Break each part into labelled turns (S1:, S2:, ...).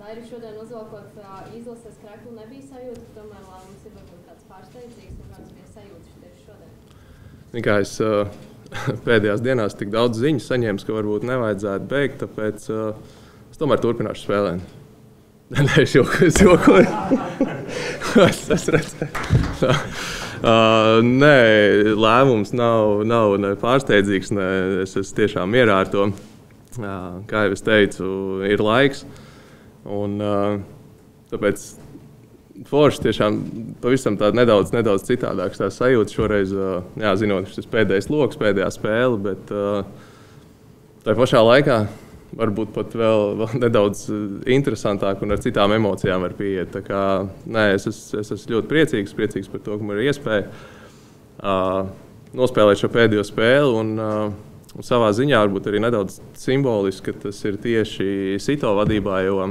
S1: Dairi, šodien uzvalkot izlases kreklu nebija sajūta, tomēr lēmums ir varbūt kāds pārsteidzīgs, un kāds bija sajūtas tieši šodien?
S2: Kā es pēdējās dienās tik daudz ziņu saņēmu, ka varbūt nevajadzētu beigt, tāpēc es tomēr turpināšu spēlēt. Nē, es jokoju. Es redzēju. Nē, lēmums nav ne pārsteidzīgs, ne, es esmu tiešām mierā ar to. Kā jau es teicu, ir laiks. Un tāpēc forši tiešām pavisam tāda nedaudz citādāks tās sajūtas šoreiz, jā, zinot, ka šis pēdējais loks, pēdējā spēle, bet tajā pašā laikā varbūt pat vēl nedaudz interesantāk un ar citām emocijām var pieiet. Tā kā, nē, es esmu ļoti priecīgs par to, ka man ir iespēja nospēlēt šo pēdējo spēli un savā ziņā varbūt arī nedaudz simboliski, ka tas ir tieši Sito vadībā, jo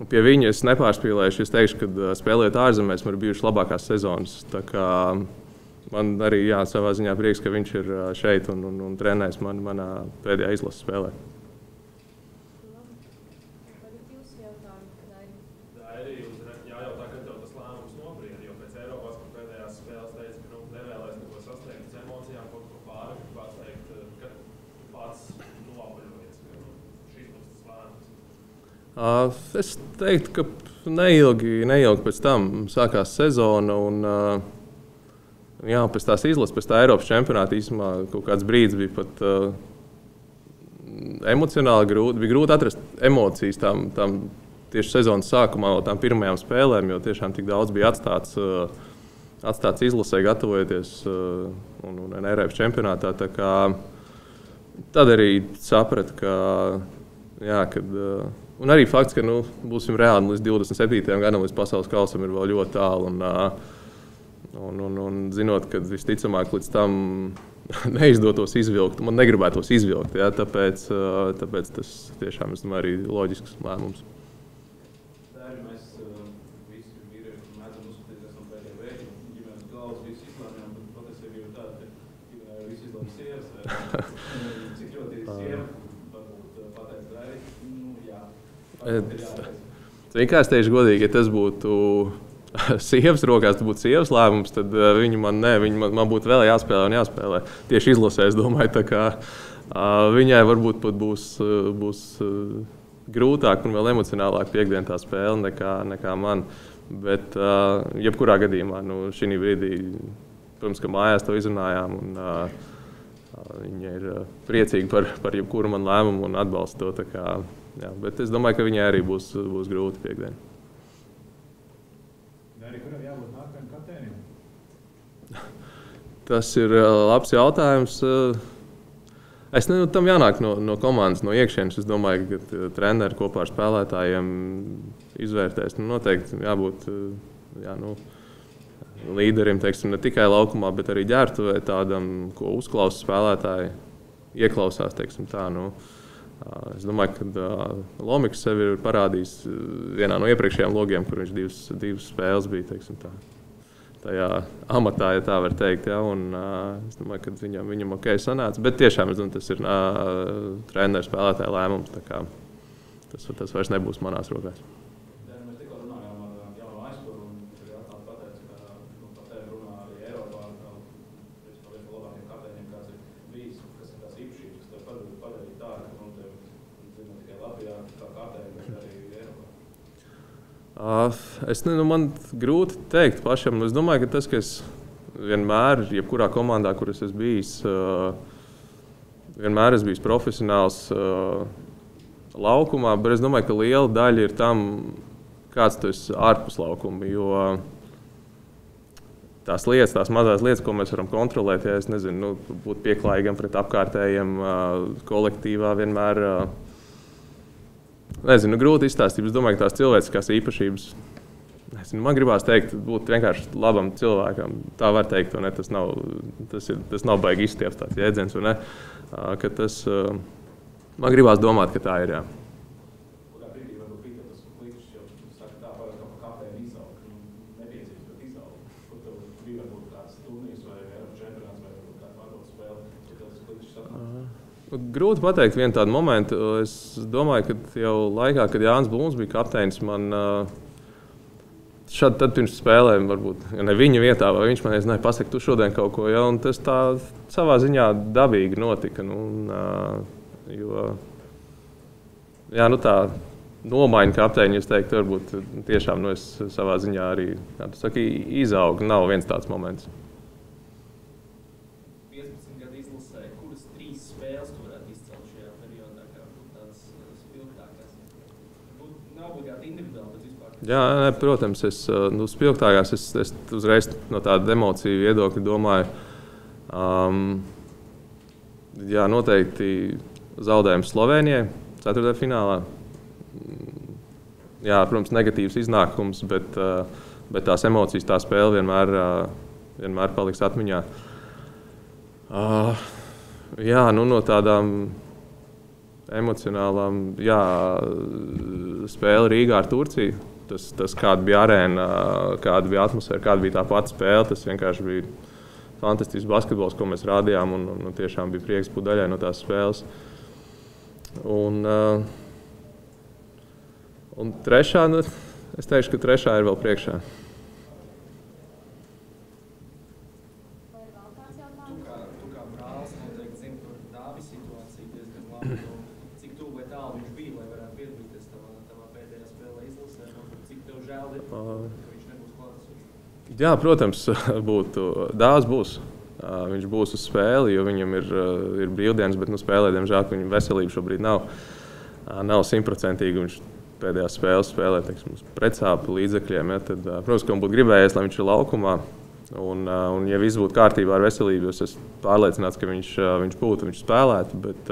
S2: pie viņa es nepārspīlēšu. Es teikšu, ka spēlējot ārzemēs, man ir bijušas labākās sezonas. Tā kā man arī jā, savā ziņā prieks, ka viņš ir šeit un trenēs manā pēdējā izlases spēlē.
S3: Dairi, jājautā, kad tev tas lēmums nobrieda, jo pēc Eiropas, kur pēdējās spēles teica, ka nevēlēs neko sasniegt uz emocijām, kaut ko pāri, gribētu teikt, ka pats noapaļojies, ka šis būs tas lēmums.
S2: Es teiktu, ka neilgi pēc tam sākās sezona un jā, pēc tās izlases, pēc tā Eiropas čempionāta īsumā kaut kāds brīdis bija pat emocionāli grūti. Bija grūti atrast emocijas tam tieši sezonas sākumā, tām pirmajām spēlēm, jo tiešām tik daudz bija atstāts izlasē, gatavojoties un Eiropas čempionātā. Tā kā tad arī sapratu, ka jā, kad un arī fakts, ka būsim reāli līdz 27. gadam, līdz pasaules kausam ir vēl ļoti tālu. Un zinot, ka visticamāk līdz tam neizdotos izvilkt, man negribētos izvilkt. Ja, tāpēc tas tiešām, es domāju, arī loģisks lēmums.
S3: Dairi, mēs visi vīrieši mēdzam uzskatīties no pēdējā veida. Ģimenes galvas visi izlēmjām, bet patiesībā ir tāda, ka visi izlēma sievas. Cik ļoti sieva, varbūt pateic Dairi, jā.
S2: Vienkārši teikšu godīgi, ja tas būtu sievas rokās, tas būtu sievas lēmums, tad viņi man būtu vēl jāspēlē. Tieši izlasē, es domāju, tā kā viņai varbūt pat būs grūtāk un vēl emocionālāk piekdien tā spēle nekā man. Bet jebkurā gadījumā, šī brīdī, protams, ka mājās to izrunājām un viņa ir priecīga par jebkuru man lēmumu un atbalsta to. Tā kā, jā, bet es domāju, ka viņai arī būs grūti piekdien.
S4: Kuram jābūt nākamajam kapteinim?
S2: Tas ir labs jautājums. Es nezinu, tam jānāk no komandas, no iekšienes. Es domāju, ka treneri kopā ar spēlētājiem izvērtēs. Noteikti jābūt līderim, teiksim, ne tikai laukumā, bet arī ģērbtuvē tādam, ko uzklausa spēlētāji, ieklausās, teiksim tā. Es domāju, ka Lomiks sevi ir parādījis vienā no iepriekšējām logiem, kur viņš divas spēles bija, teiksim tā, tajā amatā, ja tā var teikt. Ja, un es domāju, ka viņam ok sanāca. Bet tiešām, es domāju, tas ir treneru spēlētāja lēmums, tā kā tas vairs nebūs manās rokās.
S3: Mēs tikko runājām ar jauno aizkuru, un arī atnāk pateica, ka par tevi runā arī Eiropā, ka viens no labākajiem kapteiņiem, kāds ir bijis, kas ir tās īpašības, kas tev padarīja tā, ka ne tikai Latvijā kā kapteiņi, bet arī Eiropā.
S2: Es nezinu, man grūti teikt pašam. Es domāju, ka tas, ka es vienmēr, jebkurā komandā, kur es esmu bijis, vienmēr esmu bijis profesionāls laukumā, bet es domāju, ka liela daļa ir tam, kāds tu esi ārpus laukuma, jo tās mazās lietas, ko mēs varam kontrolēt, ja es nezinu, būt pieklājīgam pret apkārtējiem, kolektīvā vienmēr, nezinu, grūti izstāstīt. Es domāju, ka tās cilvēciskās īpašības, nezinu, man gribās teikt, būt vienkārši labam cilvēkam. Tā var teikt, vai ne? Tas nav baigi izstieps tāds jēdziens, vai ne? Ka tas, man gribās domāt, ka tā ir, jā.
S3: Kurā brīdī varbūt bija tas kliķis, jo saka tā, varētu kaut kā kapteini izaugt, nepiecības, bet izaugt. Kur tev bija varbūt kāds turnīrs vai čempionāts vai kāda pārbaudas spēle, kur tev tas kliķis saka?
S2: grūti pateikt vienu tādu momentu. Es domāju, ka jau laikā, kad Jānis Blūms bija kapteinis, man šad tad pirms spēlēm varbūt, ja ne viņa vietā, vai viņš man nezināja pasaka, tu šodien kaut ko, ja, un tas tā savā ziņā dabīgi notika. Jo, jā, tā nomaiņa kapteiņa, es teiktu, varbūt tiešām es savā ziņā arī, kā tu saki, izaugu. Nav viens tāds moments.
S5: 15 gadu izlasē, kuras 3 spēles tu varētu izcelt šajā periodā, kā tādas spilgtākās? Nav obligāti individuāli, bet vispār.
S2: Jā, protams, spilgtākās es uzreiz no tāda emociju viedokļa domāju. Jā, noteikti zaudējums Slovēnijai 4. finālā. Jā, protams, negatīvs iznākums, bet tās emocijas, tā spēle vienmēr paliks atmiņā. Jā, no tādām emocionālām, jā, spēle Rīgā ar Turciju. Tas kāda bija arēna, kāda bija atmosfēra, kāda bija tā pati spēle, tas vienkārši bija fantastisks basketbols, ko mēs rādījām, un tiešām bija prieks būt daļai no tās spēles. Un trešā, es teikšu, ka trešā ir vēl priekšā.
S1: Vai ir vēl kāds jautājums?
S5: Tu kā brālis noteikti zini par Dāvi situāciju diezgan labi. Cik tuvu vai tālu viņš bija, lai varētu piedalīties tavā pēdējā spēlē izlasē? Cik tev žēl ir, ka viņš nebūs klātesošs?
S2: Jā, protams, Dāvs būs. Viņš būs uz spēli, jo viņam ir brīvdienas, bet spēlē, diemžēl, ka viņam veselība šobrīd nav 100%. Viņš pēdējā spēlē, teiksim, pretsāpu līdzekļiem. Ja, tad, protams, ka man būtu gribējies, lai viņš ir laukumā. Un ja viss būtu kārtībā ar veselību, es esmu pārliecināts, ka viņš būtu, viņš spēlētu. Bet,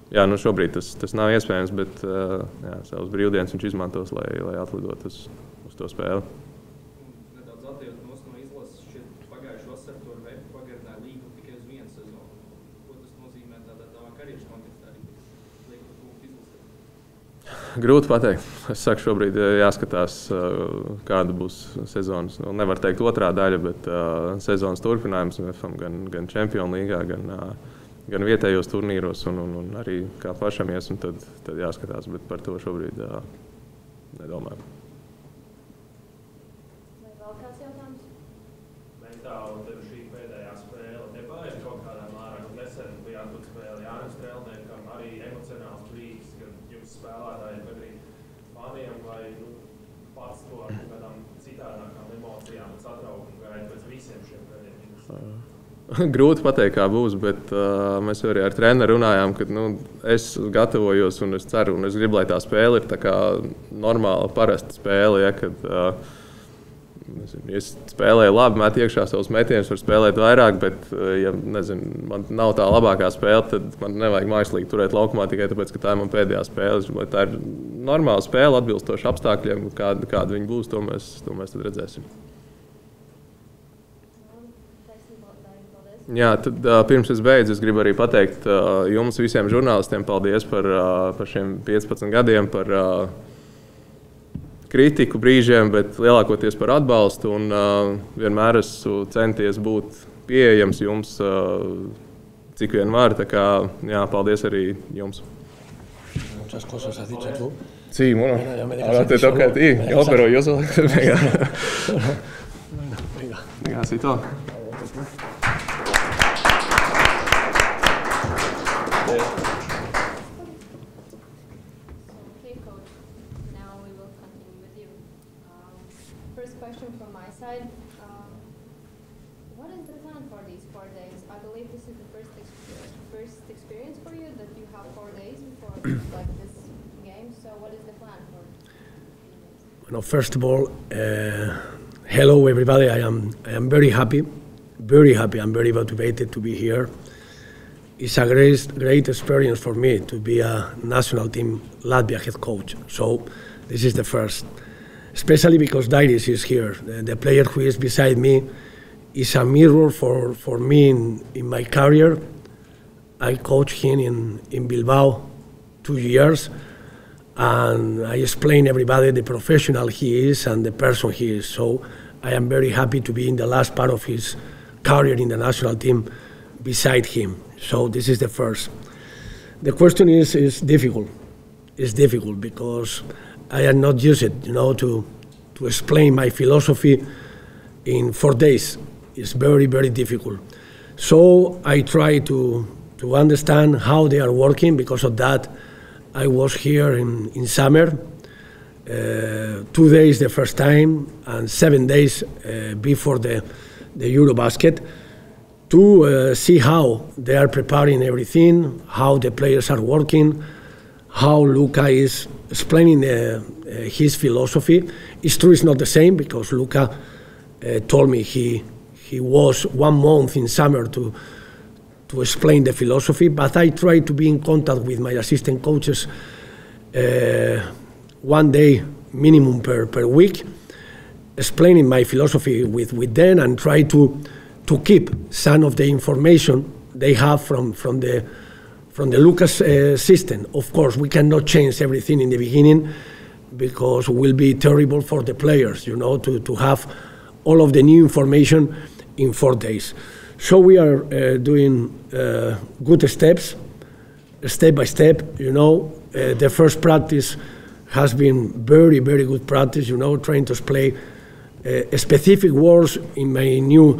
S2: jā, šobrīd tas nav iespējams, bet jā, savas brīvdienas viņš izmantos, lai atlidot uz to spēli.
S5: Nedaudz attiekties no izlases, šķiet pagājušo vasaru to ar Vepu pagarināja līgumu tikai uz 1 sezonu. Ko tas nozīmē tavā karjeras kontekstā arī?
S2: Grūti pateikt. Es saku, šobrīd jāskatās, kāda būs sezonas. Nevar teikt otrā daļa, bet sezonas turpinājums gan Čempionu līgā, gan vietējos turnīros un arī kā pašam ies, un tad jāskatās, bet par to šobrīd nedomāju.
S1: Vai vēl kāds jautājums?
S3: Mentāli tev šī pēdējā spēle nepāja kaut kādā mērā, un nesen bijāt tur spēle Jānim Strēlniekam, arī emocionāls brīdis, gan jums spēlētāji, gan arī faniem, vai pats to ar kādām citādākām emocijām un satraukumu gaida pēc visiem šiem pēdējiem?
S2: Grūti pateikt, kā būs, bet mēs arī ar treneru runājām, ka es gatavojos un es ceru, un es gribu, lai tā spēle ir tā kā normāla, parasta spēle, ja, kad es spēlēju labi, met iekšā savus metienus, var spēlēt vairāk, bet, ja man nav tā labākā spēle, tad man nevajag mākslīgi turēt laukumā tikai tāpēc, ka tā ir man pēdējā spēle. Lai tā ir normāla spēle, atbilstoši apstākļiem, kāda viņi būs, to mēs tad redzēsim. Jā, tad pirms es beidzu, es gribu arī pateikt jums visiem žurnālistiem paldies par šiem 15 gadiem, par kritiku brīžiem, bet lielākoties par atbalstu, un vienmēr esmu centies būt pieejams jums, cik vien var, tā kā, jā, paldies arī jums.
S6: Muchas cosas has dicho tú.
S2: Sí, bueno, ahora te toca a ti, pero yo soy... Venga, Sito.
S1: Okay, Coach. Now we will continue with you. First question from my side. What is the plan for these 4 days? I believe this is the first experience for you that you have 4 days before like this game. So what is the plan for?
S6: Well, first of all, hello everybody. I am very happy. I'm very motivated to be here. It's a great experience for me to be a national team Latvia head coach. So this is the first, especially because Dairis is here. The player who is beside me is a mirror for me in my career. I coached him in Bilbao 2 years, and I explain everybody the professional he is and the person he is. So I am very happy to be in the last part of his career in the national team beside him. So this is the first. The question is difficult. It's difficult because I am not used it, to explain my philosophy in 4 days. It's very, very difficult. So I try to understand how they are working. Because of that, I was here in summer, 2 days the first time and 7 days before the Eurobasket, to see how they are preparing everything, how the players are working, how Luka is explaining his philosophy. It's true it's not the same, because Luka told me he was 1 month in summer to explain the philosophy, but I try to be in contact with my assistant coaches 1 day minimum per week, explaining my philosophy with them, and try to keep some of the information they have from the Lucas system. Of course, we cannot change everything in the beginning, because it will be terrible for the players, to have all of the new information in 4 days. So we are doing good steps, step by step. The first practice has been very, very good practice. Trying to play specific words in my new,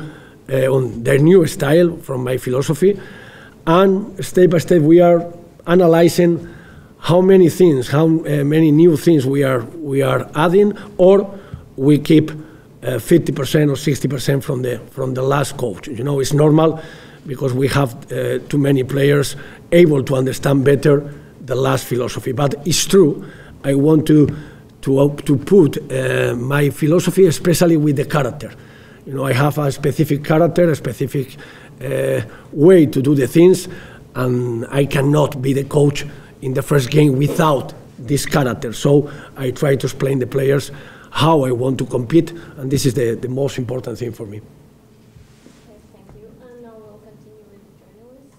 S6: on their new style from my philosophy, and step by step we are analyzing how many things, how many new things we are adding, or we keep 50% or 60% from the last coach. It's normal, because we have too many players able to understand better the last philosophy. But it's true, I want to put my philosophy, especially with the character. I have a specific character, a specific way to do the things, and I cannot be the coach in the first game without this character. So I try to explain the players how I want to compete, and this is the most important thing for me.
S1: Okay, thank you. And now we'll continue with the journalist.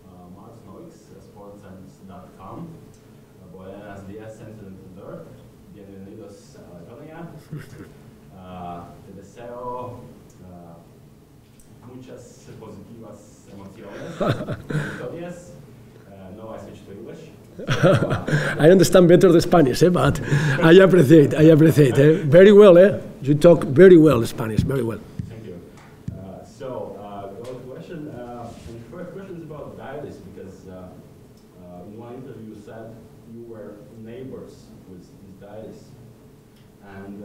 S1: So,
S7: Marc Noix, sporta.com. Buenos días, entrenador. Bienvenidos a Sarunā. Te deseo muchas positivas emociones. Victorias. No, I switched to English.
S6: I understand better the Spanish, but I appreciate. Very well, You talk very well Spanish, very well.
S7: Thank you. Go to question. And the first question is about Dairis, because in one interview you said you were neighbors with Dairis, and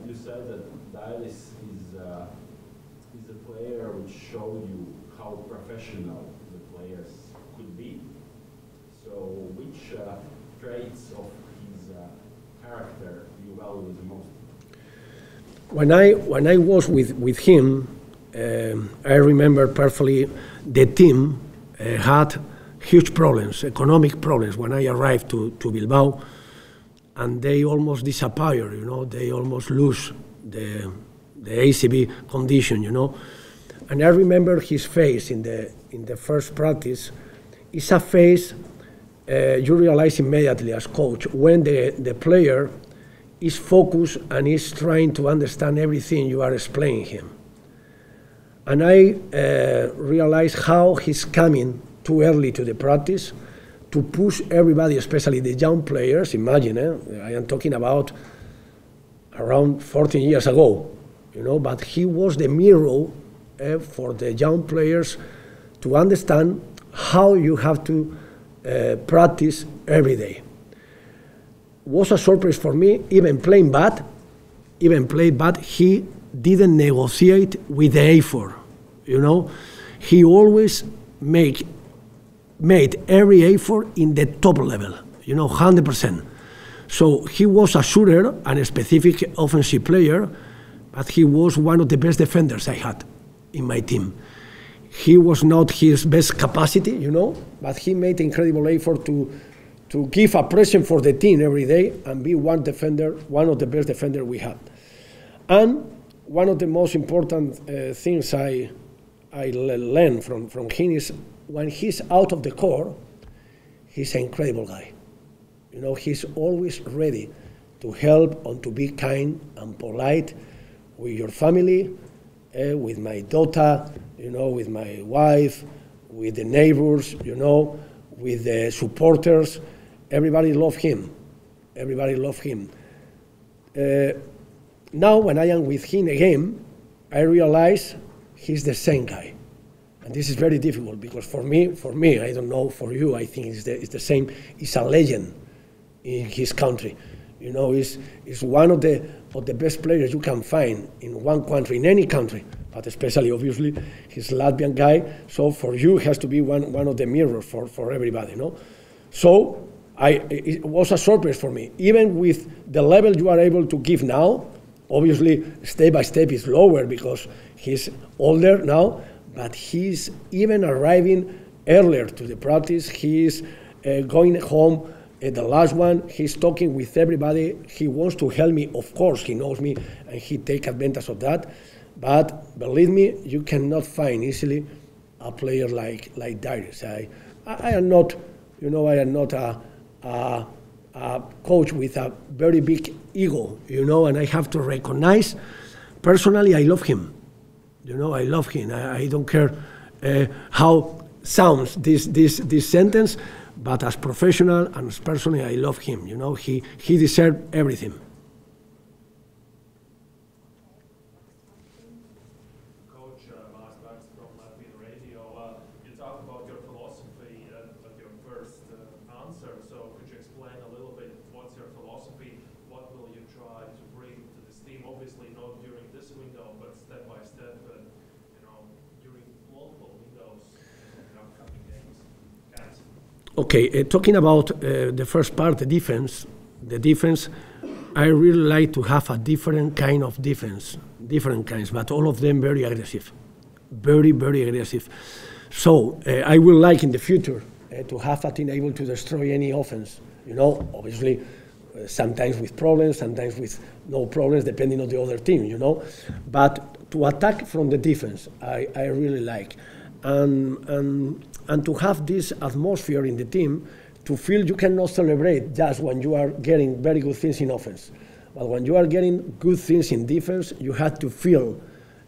S7: you said that Dairis is a player which showed you how professional the players could be. So, which traits of his character do you value the most?
S6: When I was with him, I remember perfectly the team had huge problems, economic problems, when I arrived to Bilbao, and they almost disappear. They almost lose the ACB condition. And I remember his face in the first practice. It's a face. You realize immediately as coach when the player is focused and is trying to understand everything you are explaining him. And I realize how he's coming too early to the practice to push everybody, especially the young players. Imagine, I am talking about around 14 years ago, but he was the mirror for the young players to understand how you have to practice every day. Was a surprise for me, even played bad, he didn't negotiate with the A4, He always made every A4 in the top level, 100%. So he was a shooter and a specific offensive player, but he was one of the best defenders I had in my team. He was not his best capacity, but he made incredible effort to give a pressure for the team every day and be one of the best defenders we had. And one of the most important things I learned from him is when he's out of the court, he's an incredible guy. He's always ready to help and to be kind and polite with your family, with my daughter, with my wife, with the neighbors, with the supporters. Everybody loved him. Everybody loved him. Now, when I am with him again, I realize he's the same guy. And this is very difficult because for me, I don't know, for you, I think it's the same. He's a legend in his country. You know, he's one of the best players you can find in one country, in any country, but especially, obviously, he's a Latvian guy. So for you, he has to be one of the mirrors for everybody, no? So it was a surprise for me. Even with the level you are able to give now, obviously, step by step is lower because he's older now, but he's even arriving earlier to the practice. He's going home at the last one. He's talking with everybody. He wants to help me. Of course, he knows me, and he takes advantage of that. But believe me, you cannot find easily a player like Dairis. I am not, you know, I am not a coach with a very big ego, you know, and I have to recognize, personally, I love him. You know, I love him. I don't care how sounds this sentence, but as professional and as personally, I love him. You know, he deserved everything.
S8: Coach, Mark Bax from Latvian Radio. You talked about your philosophy at your first answer. So could you explain a little bit what's your philosophy? What will you try to bring to this team? Obviously not during this window, but step by step, you know, during multiple windows in upcoming games. Guys.
S6: Okay, talking about the first part, the defense, I really like to have a different kind of defense, different kinds, but all of them very aggressive, very, very aggressive. So I would like in the future to have a team able to destroy any offense, you know, obviously sometimes with problems, sometimes with no problems, depending on the other team, you know, but to attack from the defense, I really like. And to have this atmosphere in the team, to feel you cannot celebrate just when you are getting very good things in offense. But when you are getting good things in defense, you have to feel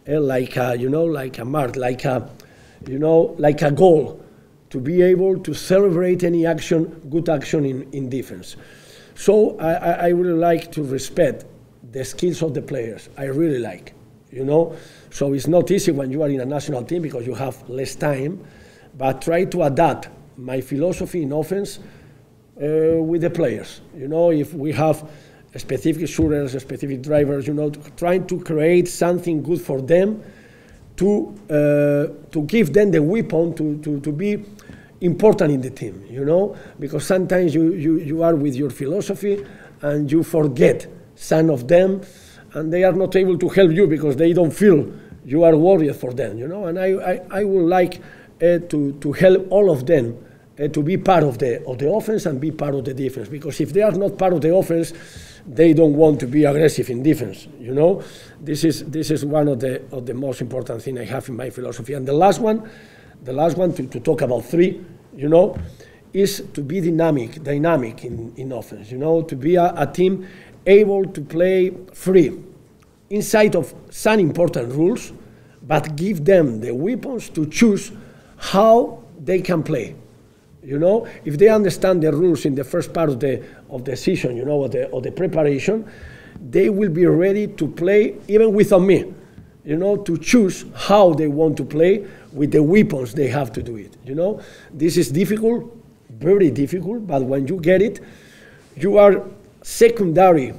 S6: like a, you know, like a mark, like a, you know, like a goal, to be able to celebrate any action, good action in defense. So I really like to respect the skills of the players. I really like, you know. So it's not easy when you are in a national team because you have less time, but try to adapt my philosophy in offense with the players. You know, if we have specific shooters, specific drivers, you know, trying to create something good for them, to give them the weapon to be important in the team, you know, because sometimes you are with your philosophy and you forget some of them, and they are not able to help you because they don't feel you are worried for them, you know. And I would like to help all of them to be part of the offense and be part of the defense, because if they are not part of the offense, they don't want to be aggressive in defense, you know. This is one of the most important things I have in my philosophy. And the last one to talk about three, you know, is to be dynamic in offense, you know, to be a team able to play free inside of some important rules, but give them the weapons to choose how they can play. You know, if they understand the rules in the first part of the season, you know, of the preparation, they will be ready to play even without me, you know, to choose how they want to play with the weapons they have to do it, you know. This is difficult, very difficult, but when you get it, you are secondary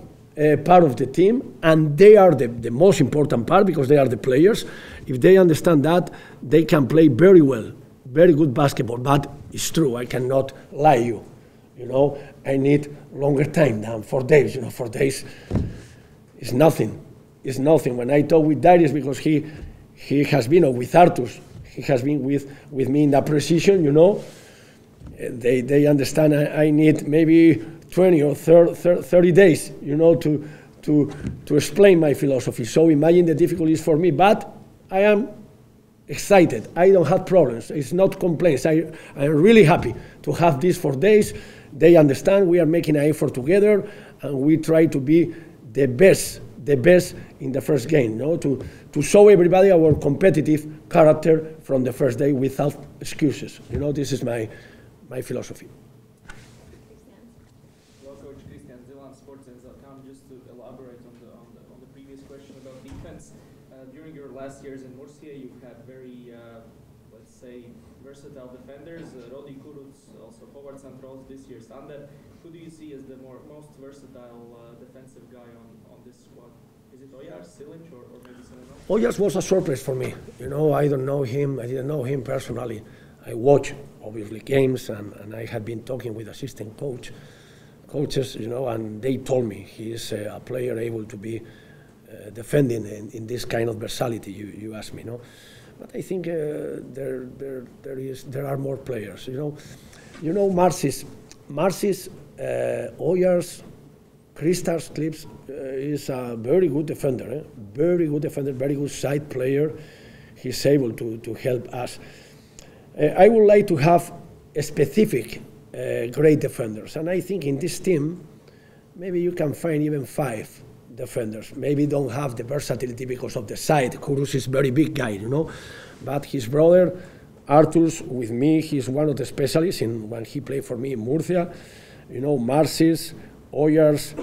S6: part of the team, and they are the most important part because they are the players. If they understand that, they can play very well, very good basketball. But it's true, I cannot lie you. You know, I need longer time than 4 days. You know, 4 days is nothing. It's nothing. When I talk with Dairis, because he has been, or with Artus, he has been with me in that precision, you know, they understand I need maybe 20 or 30 days, you know, to explain my philosophy. So imagine the difficulties for me, but I am excited. I don't have problems. It's not complaints. I'm really happy to have these 4 days. They understand we are making an effort together, and we try to be the best in the first game, you know, to show everybody our competitive character from the first day without excuses. You know, this is my my philosophy.
S5: Hello, Coach Christian Zilan, sports.com. Just to elaborate on the previous question about defense, during your last years in Murcia, you've had very, let's say, versatile defenders. Rodi Kuruc, also forward centrals this year. Sander, who do you see as the most versatile defensive guy on this squad? Is it Oyars, Silic, or maybe someone else?
S6: Oyars was a surprise for me. You know, I don't know him. I didn't know him personally. I watch, obviously, games, and I had been talking with assistant coaches, you know, and they told me he is a player able to be defending in this kind of versatility you asked me, no? But I think there are more players, you know. You know, Marcis, Oyars, Kristas Clips is a very good defender, very good defender, very good side player. He's able to help us. I would like to have a specific great defenders, and I think in this team, maybe you can find even 5 defenders. Maybe don't have the versatility because of the side. Kuruc is very big guy, you know, but his brother Artur's with me. He's one of the specialists when he played for me in Murcia. You know, Marcis, Oyars,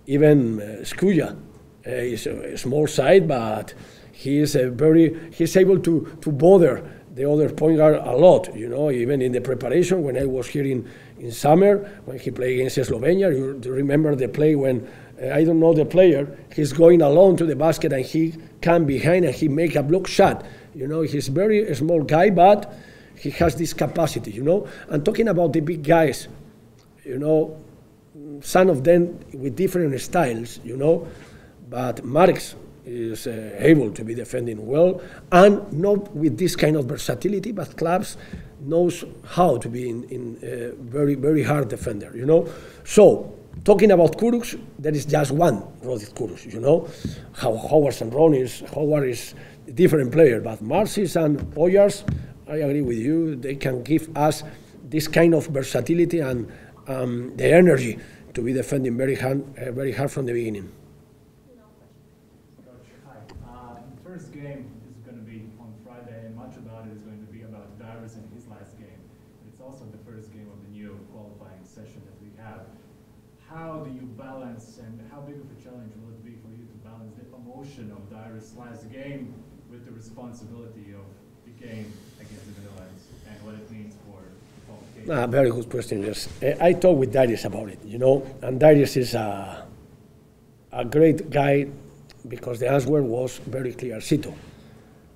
S6: even Skuja is a small side, but he's able to bother the other point guard a lot, you know, even in the preparation when I was here in summer, when he played against Slovenia. You remember the play when, I don't know the player, he's going alone to the basket and he come behind and he make a block shot. You know, he's very small guy, but he has this capacity, you know. And talking about the big guys, you know, some of them with different styles, you know, but Marks is able to be defending well, and not with this kind of versatility, but clubs knows how to be in very, very hard defender, you know. So, talking about Kuruc, there is just one Rodit Kuruc, you know. Howard and Howard is a different player, but Marcis and Oyars, I agree with you, they can give us this kind of versatility and the energy to be defending very hard from the beginning.
S4: Coach, hi. The first game is going to be on Friday, and much about it is going to be about Dairis and his last game. It's also the first game of the new qualifying session that we have. How do you balance, and how big of a challenge will it be for you to balance the emotion of Dairis' last game with the responsibility of the game against the Netherlands and what it means for qualification?
S6: Very good question, yes. I talked with Dairis about it, you know, and Dairis is a great guy because the answer was very clear. Sito,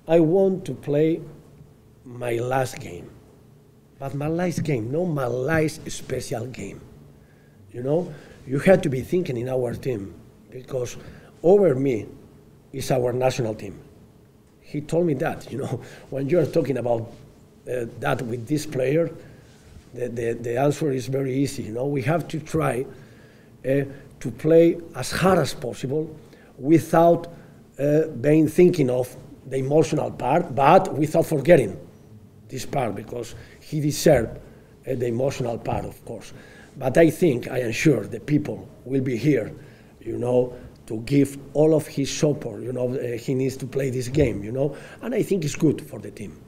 S6: I want to play my last game, but my last game, not my last special game. You know, you have to be thinking in our team because over me is our national team. He told me that, you know, when you're talking about that with this player, the answer is very easy. You know, we have to try to play as hard as possible without being thinking of the emotional part, but without forgetting this part because he deserved the emotional part, of course. But I think, I am sure, the people will be here, you know, to give all of his support. You know, he needs to play this game, you know, and I think it's good for the team.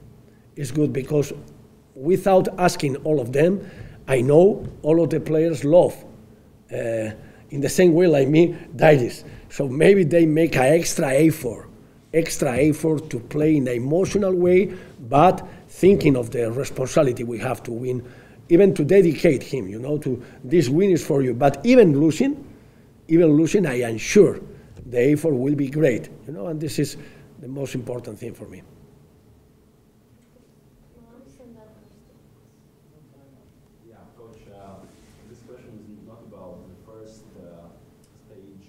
S6: It's good because without asking all of them, I know all of the players love, in the same way like me, Dairis. So maybe they make an extra effort to play in an emotional way, but thinking of the responsibility we have to win, even to dedicate him, you know, to this win is for you. But even losing, I am sure the effort will be great, you know, and this is the most important thing for me.
S7: Yeah, Coach, this question is not about the first stage,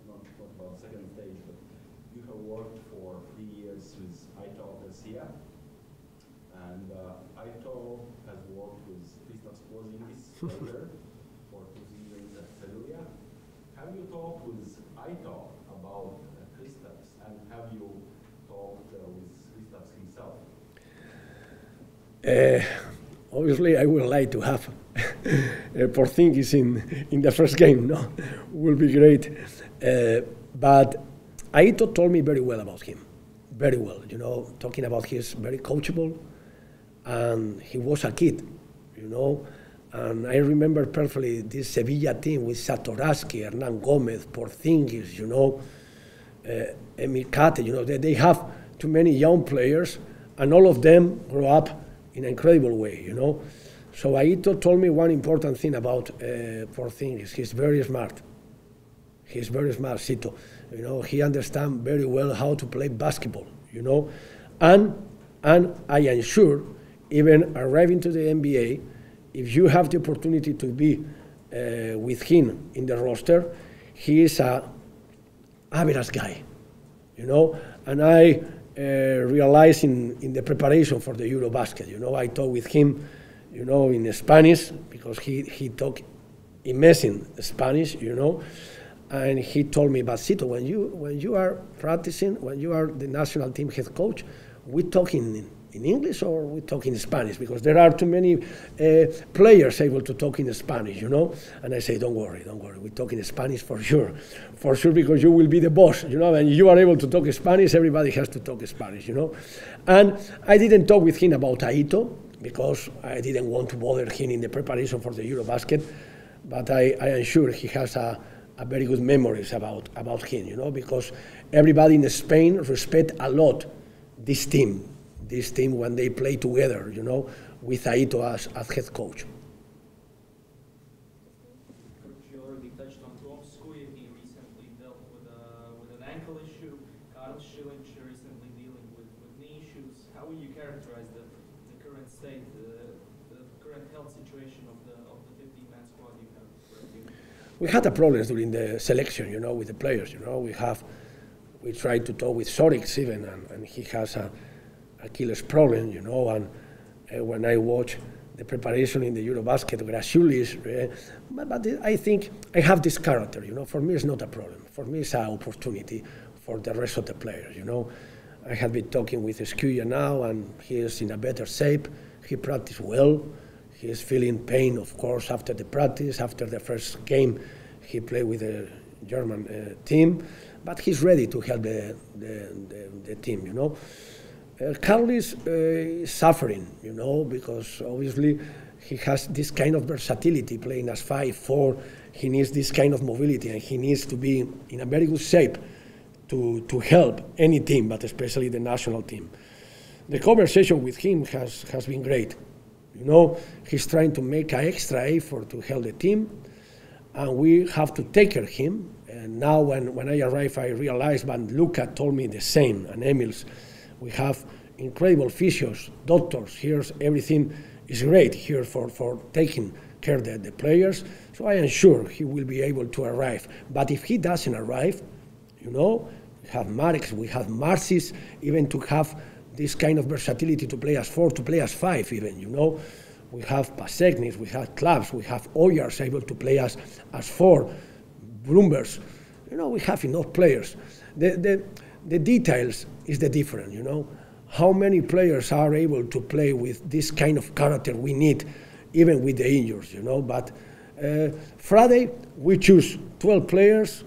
S7: not about the second stage, but you have worked for 3 years with Aito Garcia, and Aito has worked with Kristaps Porzingis later for 2 seasons at Sarunā. Have you talked with Aito about Kristaps, and have you talked with Kristaps himself?
S6: Obviously, I would like to have Porzingis in the first game. No, will be great. But Aito told me very well about him, very well. You know, talking about he's very coachable, and he was a kid you know. And I remember perfectly this Sevilla team with Satoraski, Hernan Gomez, Porzingis, you know, Emikate, you know, they have too many young players, and all of them grow up in an incredible way, you know. So Aito told me one important thing about Porzingis. He's very smart. He's very smart, Sito. You know, he understands very well how to play basketball, you know. And I am sure, even arriving to the NBA, if you have the opportunity to be with him in the roster, he is a average guy, you know. And I realized in the preparation for the Eurobasket, you know, I talked with him, you know, in Spanish, because he talked amazing Spanish, you know. And he told me, but Sito, when you are practicing, when you are the national team head coach, we talk in English or we talk in Spanish? Because there are too many players able to talk in Spanish, you know? And I say, don't worry, we talk in Spanish for sure, because you will be the boss, you know? And you are able to talk Spanish, everybody has to talk Spanish, you know? And I didn't talk with him about Aito, because I didn't want to bother him in the preparation for the Eurobasket, but I am sure he has a very good memories about him, you know, because everybody in Spain respect a lot this team when they play together, you know, with Aito as head coach.
S5: Coach, you already touched on Tomskoy. He recently dealt with an ankle issue. Karls Šiliņš recently dealing with knee issues. How would you characterize the current state, the current health situation of the 15-man squad you have?
S6: We had a problem during the selection, you know, with the players, you know. We tried to talk with Sorix even, and he has a Achilles problem, you know, and when I watch the preparation in the Eurobasket, Grasulis, but I think I have this character, you know. For me, it's not a problem. For me, it's an opportunity for the rest of the players, you know. I have been talking with Skuja now, and he is in a better shape. He practiced well. He is feeling pain, of course, after the practice, after the first game he played with the German team, but he's ready to help the team, you know. Carlos is suffering, you know, because obviously he has this kind of versatility playing as 5'4". He needs this kind of mobility, and he needs to be in a very good shape to help any team, but especially the national team. The conversation with him has been great. You know, he's trying to make an extra effort to help the team, and we have to take care of him. And now when I arrived, I realized, but Luca told me the same, and Emils, we have incredible physios, doctors. Here, everything is great here for taking care of the players. So I am sure he will be able to arrive. But if he doesn't arrive, you know, we have Mareks, we have Marcis, even to have this kind of versatility to play as 4, to play as 5 even, you know. We have Pasegnis, we have Clubs, we have Oyars able to play as 4, Bloombergs. You know, we have enough players. The details is the difference, you know. How many players are able to play with this kind of character we need, even with the injuries, you know. But Friday, we choose 12 players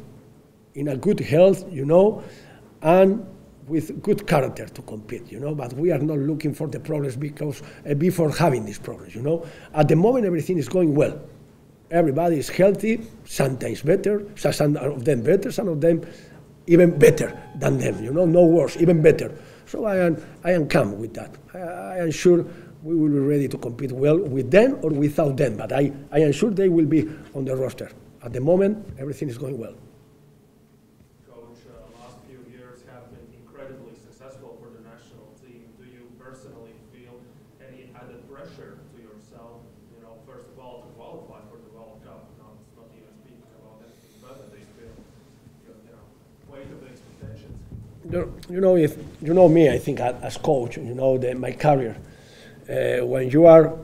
S6: in a good health, you know, and with good character to compete, you know, but we are not looking for the problems because before having these problems, you know. At the moment, everything is going well. Everybody is healthy, sometimes better, some of them better, some of them even better than them, you know, no worse, even better. So I am calm with that. I am sure we will be ready to compete well with them or without them, but I am sure they will be on the roster. At the moment, everything is going well.
S8: Last few years have been incredibly successful for the national team. Do you personally feel any added pressure to yourself, you know, first of all, to qualify for the World Cup, not even speaking about anything better, they feel, you know, weight of expectations?
S6: You know, if you know me, I think as coach, you know, my career, when you are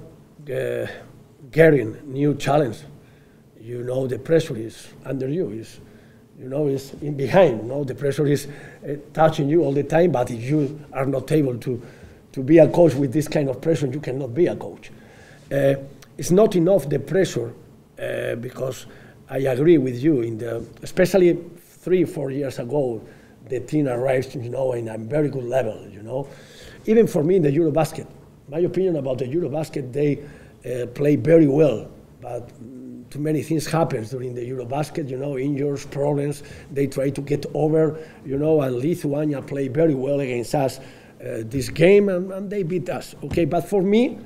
S6: getting new challenge, you know, the pressure is under you, you know, is in behind, you know, the pressure is touching you all the time, but if you are not able to be a coach with this kind of pressure, you cannot be a coach. It's not enough the pressure, because I agree with you, especially 3-4 years ago, the team arrived, you know, in a very good level, you know. Even for me in the Eurobasket, my opinion about the Eurobasket, they play very well, but too many things happen during the Eurobasket, you know, injuries, problems. They try to get over, you know, and Lithuania play very well against us this game, and they beat us. Okay, but for me,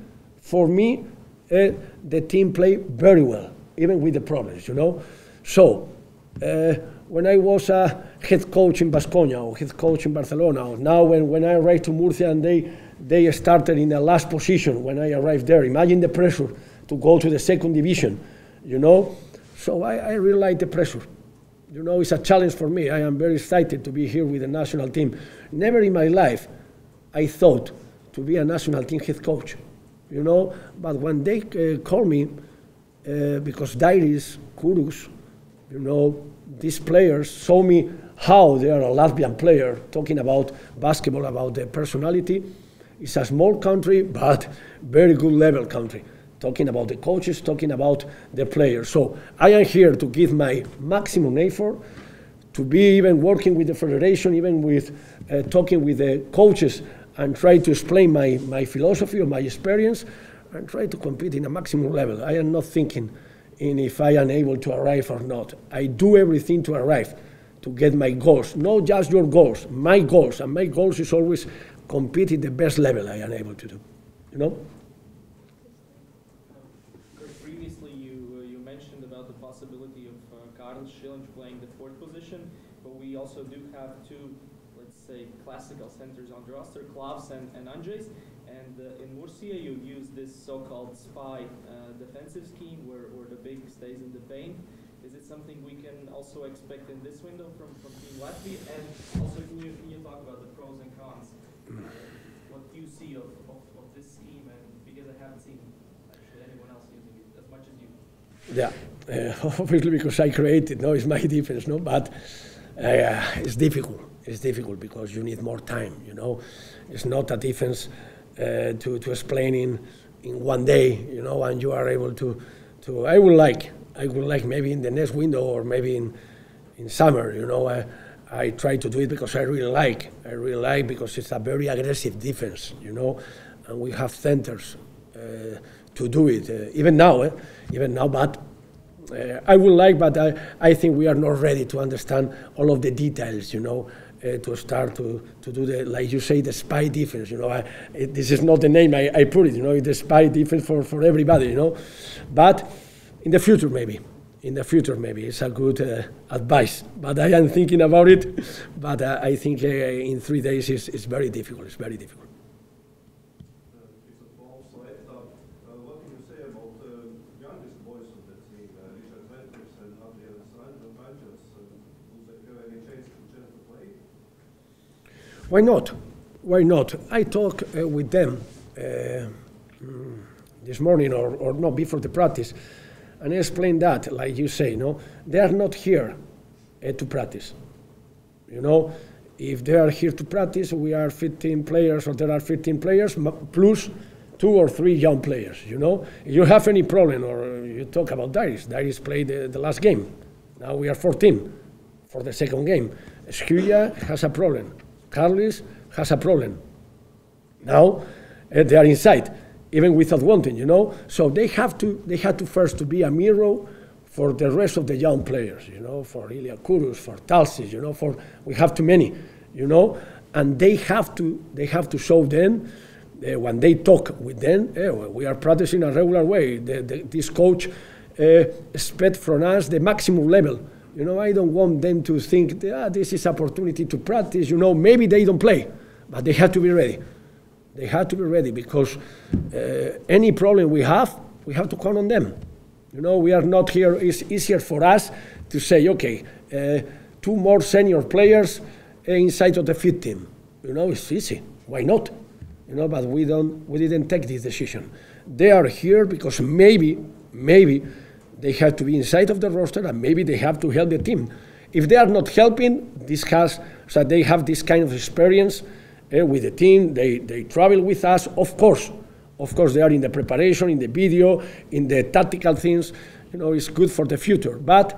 S6: the team play very well, even with the problems, you know. So when I was a head coach in Baskonia or head coach in Barcelona, or now when I arrived to Murcia and they started in the last position when I arrived there, imagine the pressure to go to the second division, you know. So I really like the pressure. You know, it's a challenge for me. I am very excited to be here with the national team. Never in my life I thought to be a national team head coach, you know. But when they call me, because Dairis, Kurus, you know, these players saw me how they are a Latvian player, talking about basketball, about the personality. It's a small country, but very good level country. Talking about the coaches, talking about the players. So I am here to give my maximum effort, to be even working with the federation, even with talking with the coaches and try to explain my philosophy or my experience and try to compete in a maximum level. I am not thinking in if I am able to arrive or not. I do everything to arrive, to get my goals, not just your goals, my goals. And my goals is always compete at the best level I am able to do, you know?
S5: Previously, you mentioned about the possibility of Karls Schilling playing the fourth position, but we also do have two, let's say, classical centers on the roster, Klavs and Andrzejs. And in Murcia, you use this so-called spy defensive scheme where the big stays in the paint. Is it something we can also expect in this window from Team Latvia? And also, can you talk about the pros and cons? What do you see of this scheme? And because I haven't seen actually anyone else using it as much as you.
S6: Yeah, obviously because I created, no, it's my defense, no, but it's difficult. It's difficult because you need more time, you know. It's not a defense to explain in one day, you know, and you are able to I would like maybe in the next window or maybe in summer, you know, I try to do it because I really like because it's a very aggressive defense, you know, and we have centers to do it, even now, but I would like, but I think we are not ready to understand all of the details, you know, to start to do the, like you say, the spy defense, you know. This is not the name I put it, you know, it's the spy defense for everybody, you know. But in the future, maybe, it's a good advice. But I am thinking about it, but I think in 3 days it's very difficult,
S9: It's a small slide. What can you say about the youngest boys of the team, Richard Venters and Adrian Sanchez? Do they have any chance to play?
S6: Why not? Why not? I talked with them this morning or not before the practice, and I explained that, like you say, no, they are not here to practice. You know, if they are here to practice, we are 15 players, or there are 15 players plus 2 or 3 young players. You know, if you have any problem, or you talk about Dairis played the last game. Now we are 14 for the second game. Skylja has a problem. Carlis has a problem. Now they are inside, even without wanting, you know. So they had to first to be a mirror for the rest of the young players, you know, for Ilya Kurus, for Talsis, you know, we have too many, you know, and they have to show them when they talk with them. We are practicing a regular way. This coach expect from us the maximum level. You know, I don't want them to think this is opportunity to practice. You know, maybe they don't play, but they have to be ready. They have to be ready because any problem we have to count on them. You know, we are not here. It's easier for us to say, okay, 2 more senior players inside of the fit team. You know, it's easy. Why not? You know, but we didn't take this decision. They are here because maybe they have to be inside of the roster, and maybe they have to help the team. If they are not helping, so they have this kind of experience with the team. They travel with us, of course. Of course, they are in the preparation, in the video, in the tactical things. You know, it's good for the future, but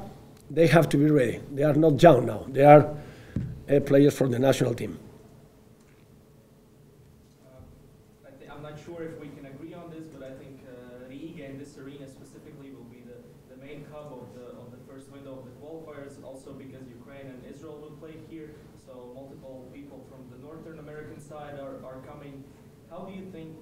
S6: they have to be ready. They are not young now. They are players for the national team.
S5: I'm not sure if we can agree on this, but I think Riga Arena specifically will be the main hub of the first window of the qualifiers, also because Ukraine and Israel will play here, so multiple people from the Northern American side are coming. How do you think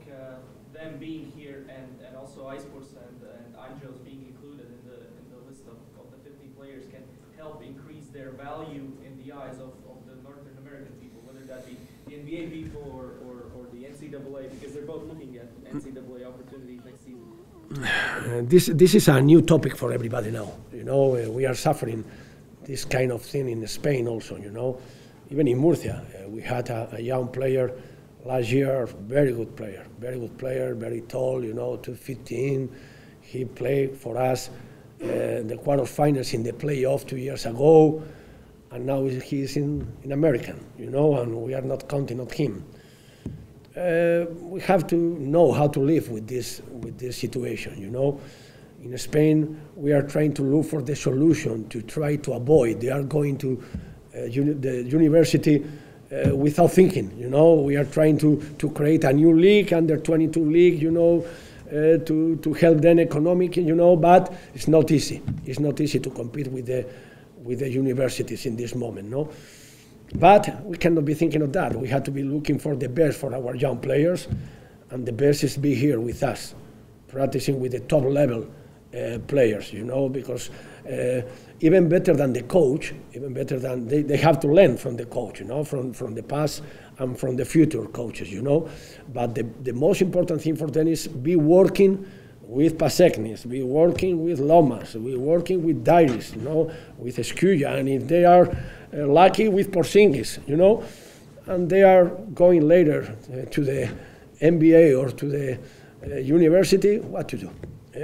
S5: them being here and also iSports and Angels being included in the list of the 50 players can help increase their value in the eyes of the Northern American people, whether that be the NBA people or the NCAA, because they're both looking at NCAA opportunities next season?
S6: This is a new topic for everybody now. You know, we are suffering this kind of thing in Spain also, you know. Even in Murcia, we had a young player last year, very good player, very tall, you know, 215. He played for us the quarterfinals in the playoff 2 years ago, and now he's in American, you know, and we are not counting on him. We have to know how to live with this situation, you know. In Spain, we are trying to look for the solution to try to avoid. They are going to the university without thinking, you know. We are trying to create a new league, under 22 league, you know, to help them economically, you know, but it's not easy. It's not easy to compete with the universities in this moment, no? But we cannot be thinking of that. We have to be looking for the best for our young players, and the best is be here with us, practicing with the top level players, you know, because even better than the coach, even better than they have to learn from the coach, you know, from the past and from the future coaches, you know. But the most important thing for them is be working with Paseknis, be working with Lomas, be working with Dairis, you know, with Escuya, and if they are lucky with Porzingis, you know, and they are going later to the MBA or to the university, what to do?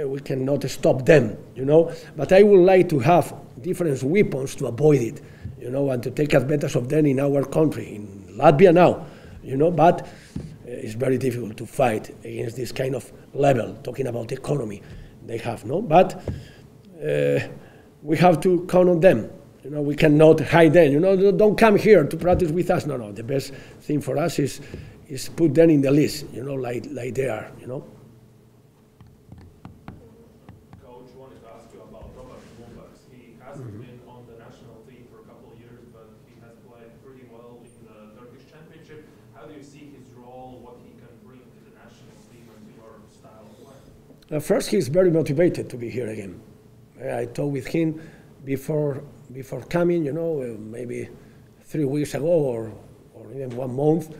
S6: We cannot stop them, you know, but I would like to have different weapons to avoid it, you know, and to take advantage of them in our country, in Latvia now, you know, but it's very difficult to fight against this kind of level, talking about economy they have, no? But we have to count on them, you know, we cannot hide them, you know, don't come here to practice with us, no, the best thing for us is put them in the list, you know, like they are, you know.
S8: Been on the national team for a couple of years, but he has played pretty well in the Turkish Championship. How do you see his role, what he can bring to the national team and to your style of play?
S6: First, he's very motivated to be here again. I talked with him before coming, you know, maybe 3 weeks ago or even 1 month,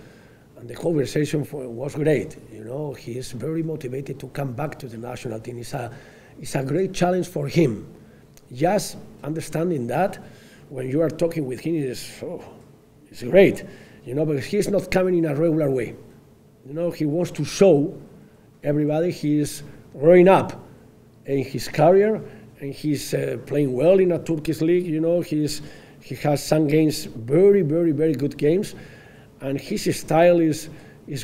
S6: and the conversation was great. You know, he is very motivated to come back to the national team. It's a great challenge for him. Just understanding that when you are talking with him, it's great, you know, because he's not coming in a regular way. You know, he wants to show everybody he is growing up in his career, and he's playing well in a Turkish league. You know, he has some games, very good games, and his style is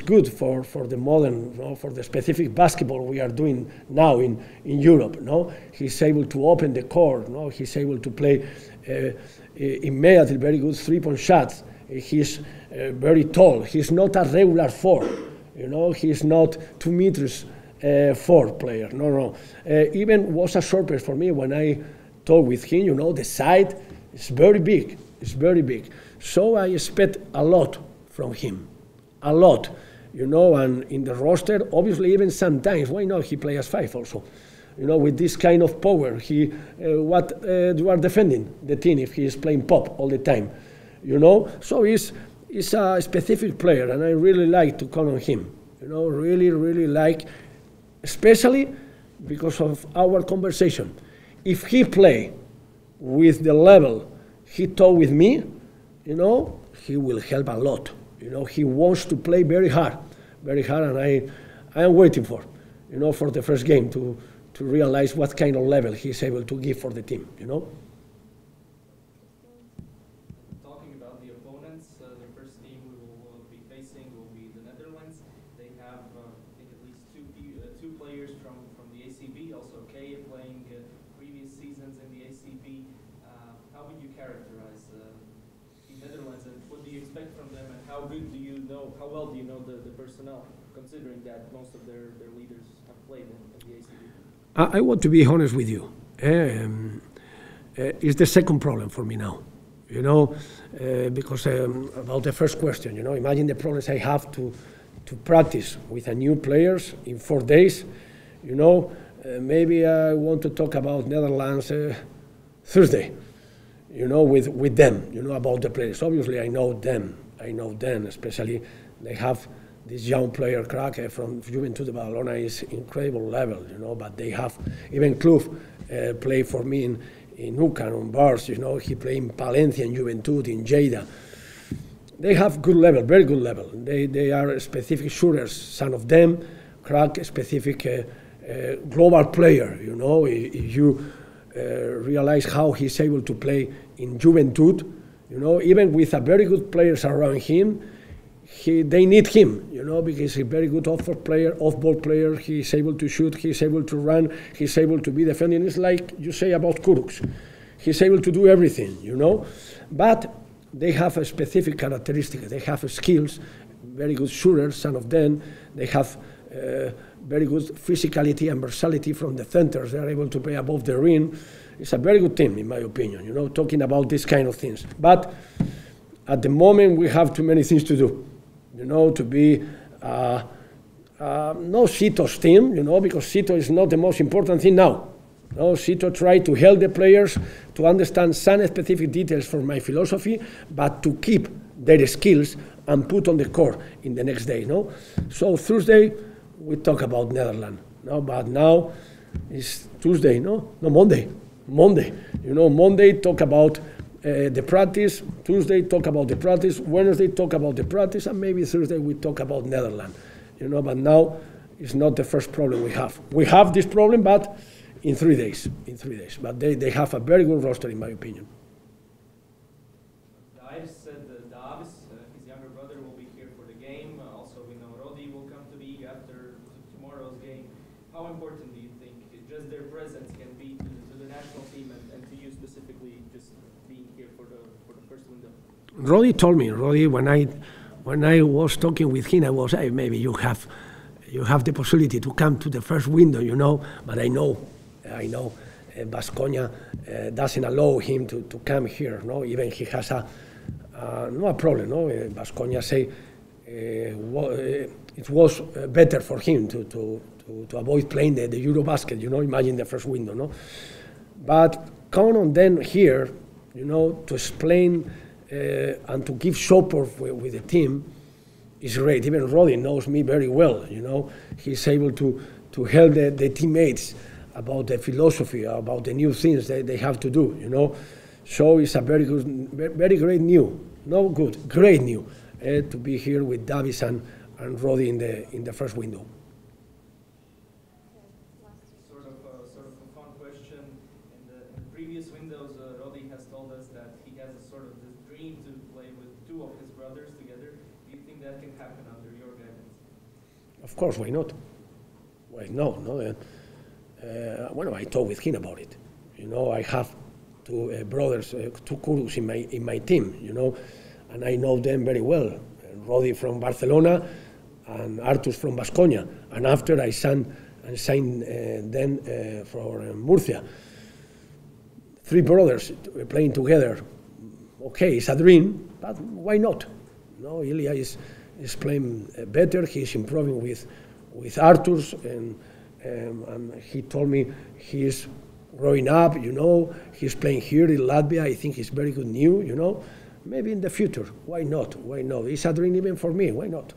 S6: good for the modern, you know, for the specific basketball we are doing now in Europe. No, he's able to open the court. No, he's able to play immediately very good three-point shots. He's very tall. He's not a regular four. You know, he's not 2 meters 4 player. No. Even was a surprise for me when I talked with him. You know, the side is very big. It's very big. So I expect a lot from him. A lot, you know, and in the roster, obviously, even sometimes, why not he play as 5 also? You know, with this kind of power, you are defending the team if he is playing pop all the time, you know? So he's a specific player, and I really like to count on him, you know, really like, especially because of our conversation. If he play with the level he taught with me, you know, he will help a lot. You know, he wants to play very hard, and I am waiting for the first game to realize what kind of level he's able to give for the team, you know.
S5: Talking about the opponents, the first team we will be facing will be the Netherlands. They have, I think, at least two players from the ACB, also Kaya playing previous seasons in the ACB. How would you characterize the Netherlands, and what do you expect from them, and how well do you know the personnel, considering that most of their leaders have played in the ACB?
S6: I want to be honest with you. It's the second problem for me now, you know, because about the first question, you know, imagine the problems I have to practice with a new players in 4 days, you know. Maybe I want to talk about Netherlands Thursday, you know, with them, you know, about the players. Obviously, I know them, especially they have this young player, Crack, from Juventud de Badalona is incredible level, you know, but they have, even Kloof play for me in UCAN, on Bars, you know, he played in Palencia, in Juventud, in Lleida. They have good level, very good level. They are specific shooters, some of them, Crack, specific global player, you know. If you realize how he's able to play in Juventud, you know, even with a very good players around him, they need him, you know, because he's a very good off-ball player. He's able to shoot, he's able to run, he's able to be defending. It's like you say about Kuruks. He's able to do everything, you know. But they have a specific characteristic. They have skills, very good shooters, some of them. They have very good physicality and versatility from the centers. They're able to play above the rim. It's a very good team, in my opinion, you know, talking about these kind of things. But at the moment, we have too many things to do, you know, to be no Sito's team, you know, because Sito is not the most important thing now. No, Sito tried to help the players to understand some specific details for my philosophy, but to keep their skills and put on the court in the next day, no? So Thursday, we talk about Netherlands, no? But now it's Tuesday, no? No, Monday, you know, Monday talk about the practice, Tuesday talk about the practice, Wednesday talk about the practice, and maybe Thursday we talk about Netherlands, you know, but now it's not the first problem we have. We have this problem, but in 3 days, but they have a very good roster, in my opinion.
S5: Dairis said that Davis, his younger brother, will be here for the game. Also, we know Rodi will come to be after tomorrow's game. How important do you think just their presence can be to the national team and to you specifically, just being here for the first window?
S6: Rodi told me, when I was talking with him, I was, hey, maybe you have the possibility to come to the first window, you know, but I know Baskonia doesn't allow him to come here, no? Even he has no problem, no? Baskonia say it was better for him to avoid playing the Eurobasket, you know, imagine the first window, no? But count on them here, you know, to explain and to give support with the team is great. Even Rodi knows me very well, you know. He's able to help the teammates about the philosophy, about the new things that they have to do, you know. So it's a very good, very great new, great new to be here with Davis and Rodi in the first window.
S5: Sort of a fun question. In the previous windows, Rodi has told us that he has a sort of this dream to play with 2 of his brothers together. Do you think that can happen under your guidance?
S6: Of course, why not? Why no? Well, I talked with him about it. You know, I have 2 brothers, 2 Kuruks in my team, you know, and I know them very well. Rodi from Barcelona and Artur from Baskonia. And after I signed them for Murcia. 3 brothers playing together. Okay, it's a dream, but why not? No, Ilya is playing better. He's improving with Artur's, and he told me he's growing up, you know. He's playing here in Latvia. I think he's very good new, you know. Maybe in the future, why not? Why not? It's a dream even for me, why not?